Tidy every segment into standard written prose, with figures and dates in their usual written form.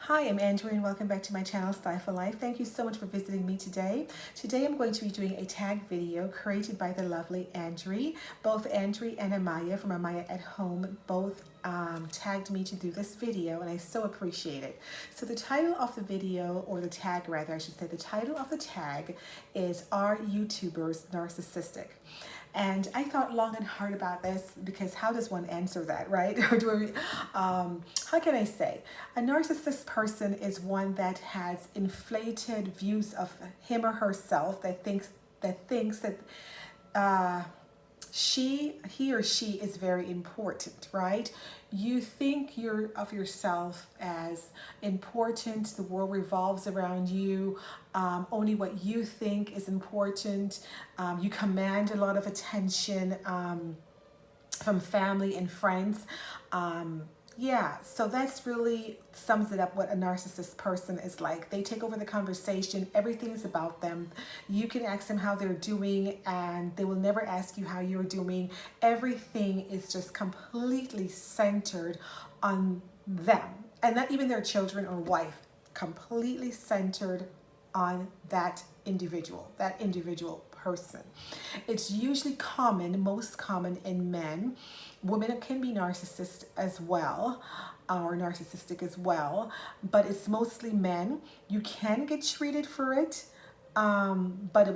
Hi, I'm Andri and welcome back to my channel, Style for Life. Thank you so much for visiting me today. Today I'm going to be doing a tag video created by the lovely Andri. Both Andri and Amaya from Amaya at Home both tagged me to do this video, and I so appreciate it. So the title of the video, or the tag rather, I should say, the title of the tag is Are YouTubers Narcissistic? And I thought long and hard about this because how does one answer that, right? Or how can I say? A narcissist person is one that has inflated views of him or herself that thinks that he or she is very important, right? You think of yourself as important. The world revolves around you. Only what you think is important. You command a lot of attention from family and friends. Yeah, so that's really sums it up what a narcissist person is like. They take over the conversation. Everything is about them. You can ask them how they're doing and they will never ask you how you're doing. Everything is just completely centered on them, and not even their children or wife. Completely centered on that individual person. It's usually most common in men. Women can be narcissist as well, or narcissistic as well, but it's mostly men. You can get treated for it, but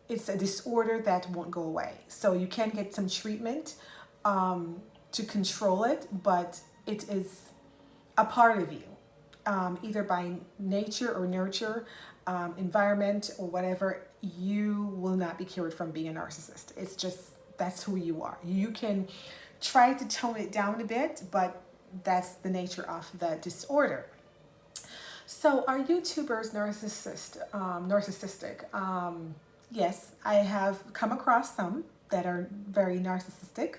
it's a disorder that won't go away. So you can get some treatment to control it, but it is a part of you, either by nature or nurture, environment or whatever. You will not be cured from being a narcissist. It's just, that's who you are. You can try to tone it down a bit, but that's the nature of the disorder. So are YouTubers narcissistic? Yes, I have come across some that are very narcissistic,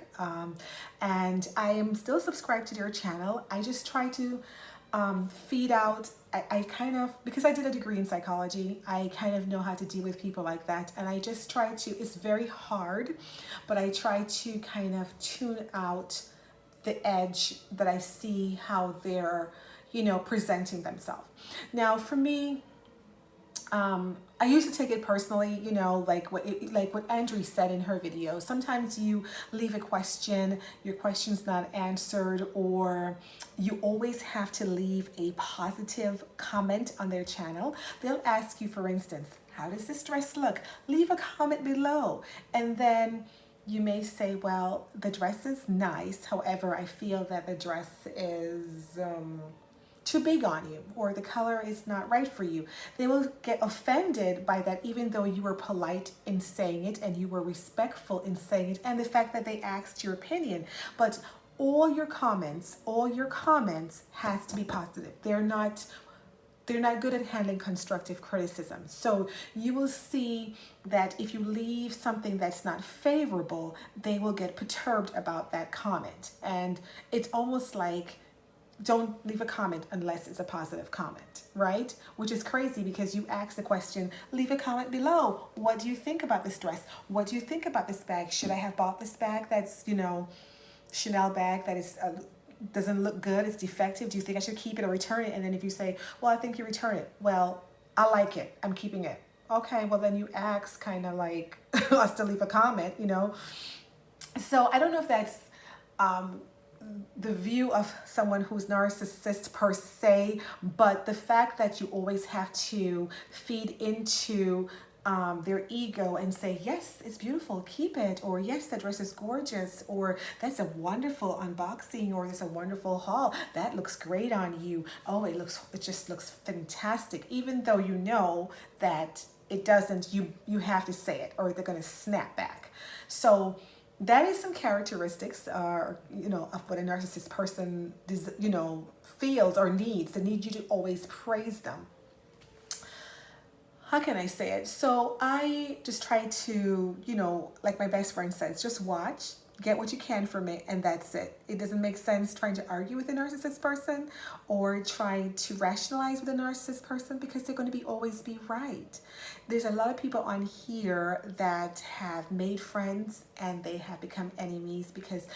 and I am still subscribed to their channel. I just try to feed out, I kind of, because I did a degree in psychology, I kind of know how to deal with people like that, and I just try to, it's very hard, but I try to kind of tune out the edge that I see how they're, presenting themselves. Now for me, I used to take it personally, like what Andri said in her video. Sometimes you leave a question, your question's not answered, or you always have to leave a positive comment on their channel. They'll ask you, for instance, how does this dress look? Leave a comment below. And then you may say, well, the dress is nice. However, I feel that the dress is too big on you, or the color is not right for you. They will get offended by that, even though you were polite in saying it and you were respectful in saying it, and the fact that they asked your opinion. But all your comments has to be positive. They're not good at handling constructive criticism. So you will see that if you leave something that's not favorable, they will get perturbed about that comment. And it's almost like, don't leave a comment unless it's a positive comment, right? Which is crazy because you ask the question, leave a comment below. What do you think about this dress? What do you think about this bag? Should I have bought this bag that's, Chanel bag that is doesn't look good, it's defective? Do you think I should keep it or return it? And then if you say, well, I think you return it. Well, I like it, I'm keeping it. Okay, well then you ask kind of like us to leave a comment, So I don't know if that's the view of someone who's narcissist per se, but the fact that you always have to feed into their ego and say, yes, it's beautiful, keep it, or yes, that dress is gorgeous, or that's a wonderful unboxing, or there's a wonderful haul, that looks great on you, oh, it just looks fantastic, even though you know that it doesn't. You have to say it or they're going to snap back. So that is some characteristics, of what a narcissist person, feels or needs. They need you to always praise them. How can I say it? So I just try to, like my best friend says, just watch, get what you can from it, and that's it. It doesn't make sense trying to argue with a narcissist person or try to rationalize with a narcissist person, because they're going to always be right. There's a lot of people on here that have made friends and they have become enemies because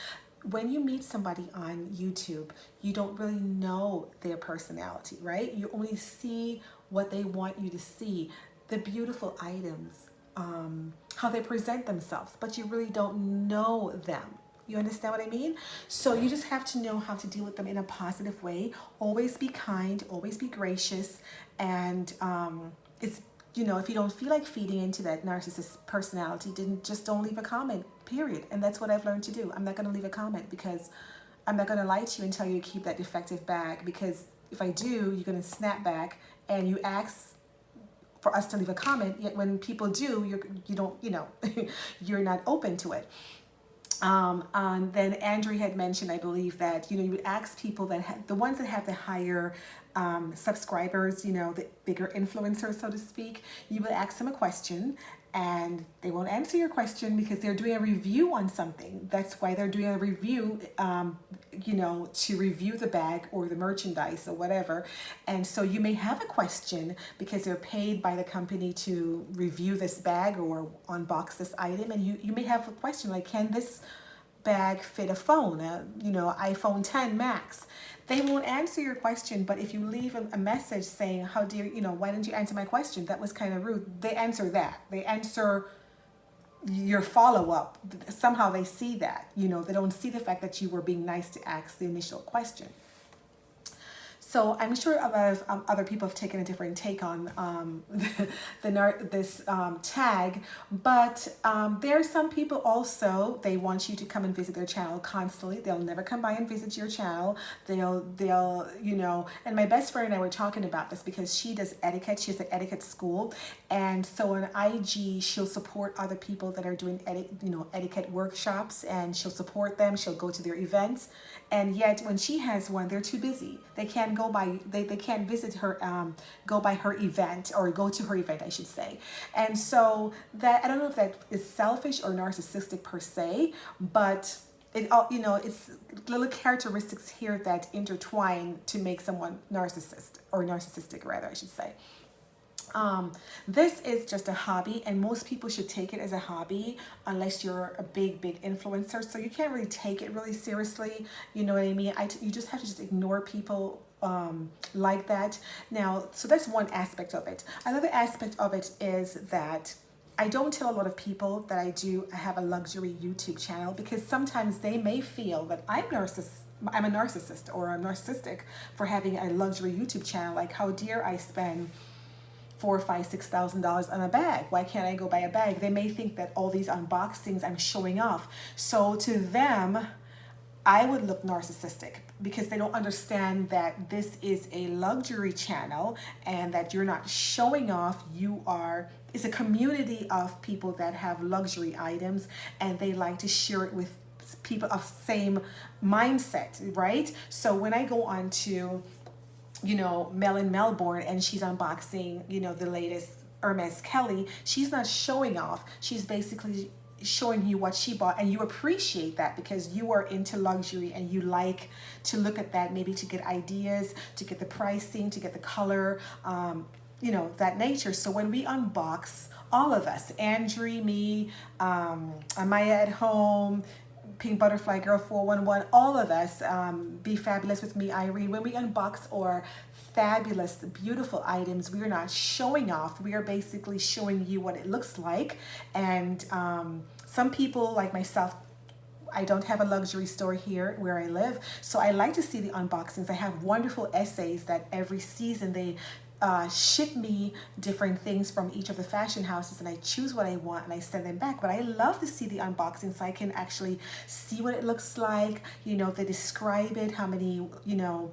when you meet somebody on YouTube, you don't really know their personality, right? You only see what they want you to see, the beautiful items, how they present themselves, but you really don't know them. You understand what I mean? So you just have to know how to deal with them in a positive way. Always be kind, always be gracious, and it's, you know, if you don't feel like feeding into that narcissist personality, then just don't leave a comment, period. And that's what I've learned to do. I'm not going to leave a comment because I'm not going to lie to you and tell you to keep that defective bag, because if I do, you're going to snap back and you ask for us to leave a comment, yet when people do, you don't, you know, you're not open to it. And then Andri had mentioned, I believe, that, you know, you would ask people that the ones that have the higher subscribers, you know, the bigger influencers, so to speak, you would ask them a question and they won't answer your question because they're doing a review on something. That's why they're doing a review, you know, to review the bag or the merchandise or whatever. And so you may have a question because they're paid by the company to review this bag or unbox this item. And you may have a question like, can this bag fit a phone, you know, iPhone 10 Max? They won't answer your question, but if you leave a message saying, how dear, you know, why didn't you answer my question? That was kind of rude. They answer that. They answer your follow-up. Somehow they see that, you know, they don't see the fact that you were being nice to ask the initial question. So I'm sure a lot of other people have taken a different take on this tag, but there are some people also, they want you to come and visit their channel constantly. They'll never come by and visit your channel. They'll, you know, and my best friend and I were talking about this because she does etiquette. She has an etiquette school. And so on IG, she'll support other people that are doing, etiquette workshops, and she'll support them. She'll go to their events. And yet when she has one, they're too busy. They can't go by, they can't visit her, go by her event, or go to her event, I should say. And so that, I don't know if that is selfish or narcissistic per se, but it all, you know, it's little characteristics here that intertwine to make someone narcissist, or narcissistic rather, I should say. This is just a hobby, and most people should take it as a hobby unless you're a big influencer. So you can't really take it really seriously. You know what I mean? You just have to just ignore people like that. Now, so that's one aspect of it. Another aspect of it is that I don't tell a lot of people that I have a luxury YouTube channel, because sometimes they may feel that I'm a narcissist or I'm narcissistic for having a luxury YouTube channel. Like, how dare I spend $4,000, $5,000, $6,000 on a bag? Why can't I go buy a bag? They may think that all these unboxings I'm showing off. So to them, I would look narcissistic, because they don't understand that this is a luxury channel and that you're not showing off. It's a community of people that have luxury items, and they like to share it with people of same mindset, right? So when I go on to, you know, Mel in Melbourne, and she's unboxing, you know, the latest Hermes Kelly, she's not showing off. She's basically showing you what she bought, and you appreciate that because you are into luxury and you like to look at that, maybe to get ideas, to get the pricing, to get the color, you know, that nature. So when we unbox, all of us, Andri, me, Amaya at home, Pink Butterfly Girl 411, all of us, Be Fabulous with me, Irene, when we unbox our fabulous, beautiful items, we are not showing off. We are basically showing you what it looks like. And some people like myself, I don't have a luxury store here where I live, so I like to see the unboxings. I have wonderful essays that every season they ship me different things from each of the fashion houses, and I choose what I want and I send them back. But I love to see the unboxing so I can actually see what it looks like. You know, they describe it, how many, you know,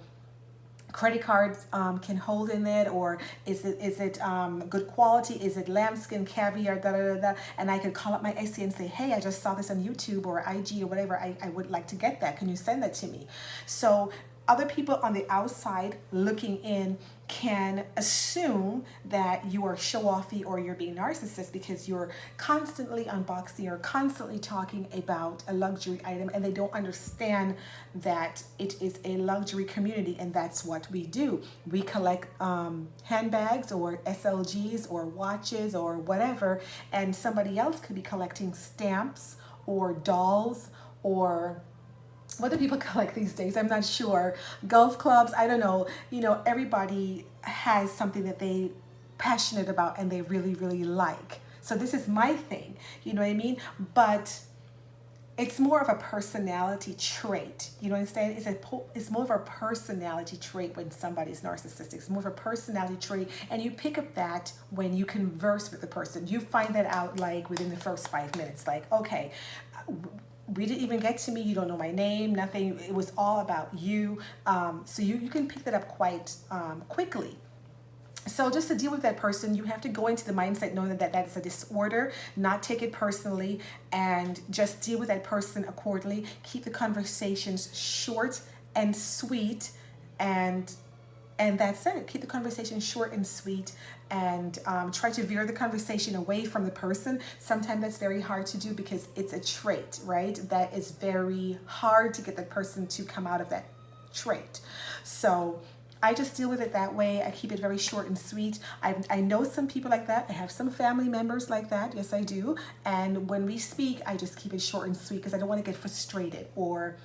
credit cards can hold in it, or is it good quality, is it lambskin, caviar, and I could call up my essay and say, hey, I just saw this on YouTube or IG or whatever, I would like to get that, can you send that to me? So other people on the outside looking in can assume that you are show-offy or you're being narcissist because you're constantly unboxing or constantly talking about a luxury item, and they don't understand that it is a luxury community, and that's what we do. We collect handbags or SLGs or watches or whatever, and somebody else could be collecting stamps or dolls or what do people collect these days? I'm not sure. Golf clubs, I don't know. You know, everybody has something that they passionate about and they really, really like. So this is my thing, you know what I mean? But it's more of a personality trait. You know what I'm saying? It's more of a personality trait when somebody's narcissistic. It's more of a personality trait, and you pick up that when you converse with the person. You find that out like within the first 5 minutes. Like, okay, we didn't even get to me. You don't know my name, nothing. It was all about you. So you can pick that up quite quickly. So just to deal with that person, you have to go into the mindset knowing that that is a disorder, not take it personally, and just deal with that person accordingly. Keep the conversations short and sweet, and that's it. Keep the conversation short and sweet, and try to veer the conversation away from the person. Sometimes that's very hard to do because it's a trait, right? That is very hard to get that person to come out of that trait. So I just deal with it that way. I keep it very short and sweet. I know some people like that. I have some family members like that. Yes, I do. And when we speak, I just keep it short and sweet because I don't want to get frustrated or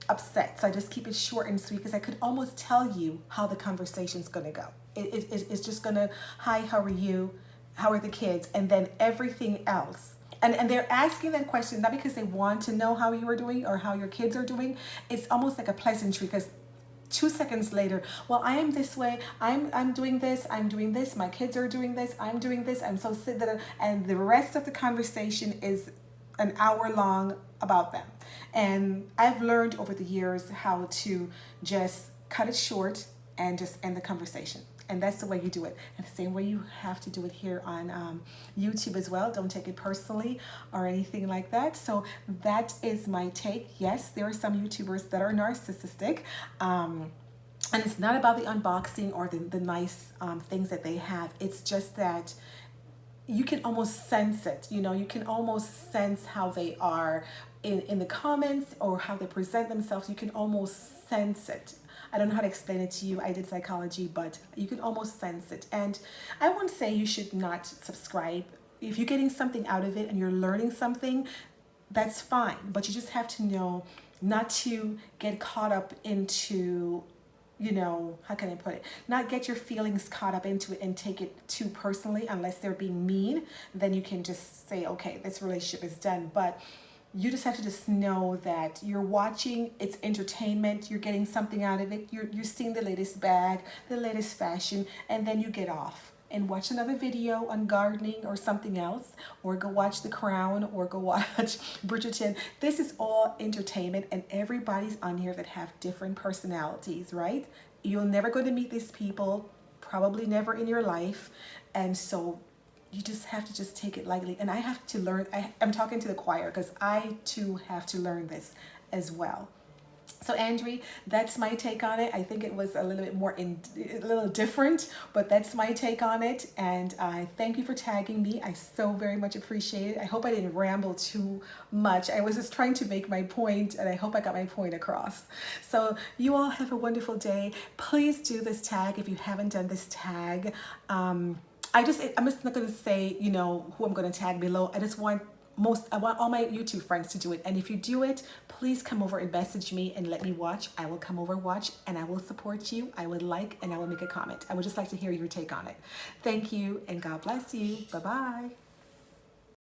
upset. So I just keep it short and sweet because I could almost tell you how the conversation's going to go. It's just going to, hi, how are you? How are the kids? And then everything else. And they're asking that question not because they want to know how you are doing or how your kids are doing. It's almost like a pleasantry because 2 seconds later, well, I am this way, I'm doing this, my kids are doing this, I'm doing this, I'm so sick, and the rest of the conversation is an hour long about them. And I've learned over the years how to just cut it short and just end the conversation. And that's the way you do it. And the same way you have to do it here on YouTube as well. Don't take it personally or anything like that. So that is my take. Yes, there are some YouTubers that are narcissistic. And it's not about the unboxing or the nice things that they have. It's just that you can almost sense it. You know, you can almost sense how they are in the comments or how they present themselves. You can almost sense it. I don't know how to explain it to you. I did psychology, but you can almost sense it. And I won't say you should not subscribe. If you're getting something out of it and you're learning something, that's fine. But you just have to know not to get caught up into, you know, how can I put it? Not get your feelings caught up into it and take it too personally unless they're being mean. Then you can just say, okay, this relationship is done. But you just have to just know that you're watching, it's entertainment, you're getting something out of it, you're seeing the latest bag, the latest fashion, and then you get off and watch another video on gardening or something else, or go watch The Crown, or go watch Bridgerton. This is all entertainment, and everybody's on here that have different personalities, right? You're never going to meet these people, probably never in your life, and so you just have to just take it lightly. And I have to learn, I'm talking to the choir because I too have to learn this as well. So Andri, that's my take on it. I think it was a little bit more, a little different, but that's my take on it. And I thank you for tagging me. I so very much appreciate it. I hope I didn't ramble too much. I was just trying to make my point, and I hope I got my point across. So you all have a wonderful day. Please do this tag if you haven't done this tag. I'm just not going to say, you know, who I'm going to tag below. I want all my YouTube friends to do it. And if you do it, please come over and message me and let me watch. I will come over, watch, and I will support you. I would like, and I will make a comment. I would just like to hear your take on it. Thank you, and God bless you. Bye-bye.